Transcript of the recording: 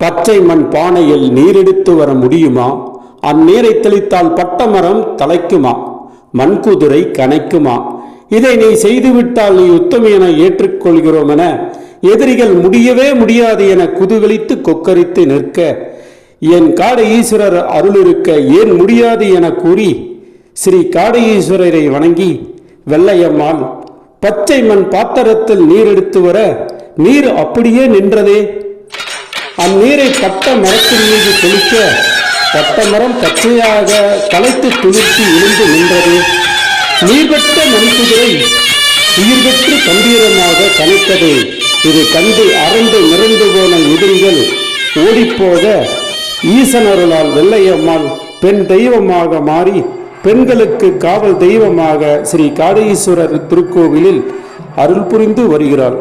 பச்சை மண் பானையில் நீரெடுத்து வர முடியுமா? அந்நீரை தெளித்தால் பட்டமரம் தலைக்குமா? மண்குதிரை கனைக்குமா? இதை நீ செய்துவிட்டால் நீ உத்தமி என ஏற்றுக்கொள்கிறோம் என எதிரிகள் முடியவே முடியாது என குதூகலித்து கொக்கரித்து நிற்க, என் காடு ஈஸ்வரர் அருளிருக்க ஏன் முடியாது என கூறி ஸ்ரீ காடு ஈஸ்வரரை வணங்கி வெள்ளையம்மாள் பச்சை மண் பாத்திரத்தில் நீர் எடுத்து வர நீர் அப்படியே நின்றதே. அந்நீரை பட்ட மரத்தின் மீது தெளிக்க பட்டமரம் பச்சையாக களைத்து துளிர்த்து எழுந்து நின்றது. நீர்பெற்ற மண்குதிரை உயிர் பெற்று கம்பீரமாக கனைத்தது. இது கண்டு அரண்டு மிரண்டு போன எதிரிகள் ஓடிப்போக ஈசனருளால் வெள்ளையம்மாள் பெண் தெய்வமாக மாறி பெண்களுக்கு காவல் தெய்வமாக ஸ்ரீ காடீஸ்வரர் திருக்கோவிலில் அருள் புரிந்து வருகிறாள்.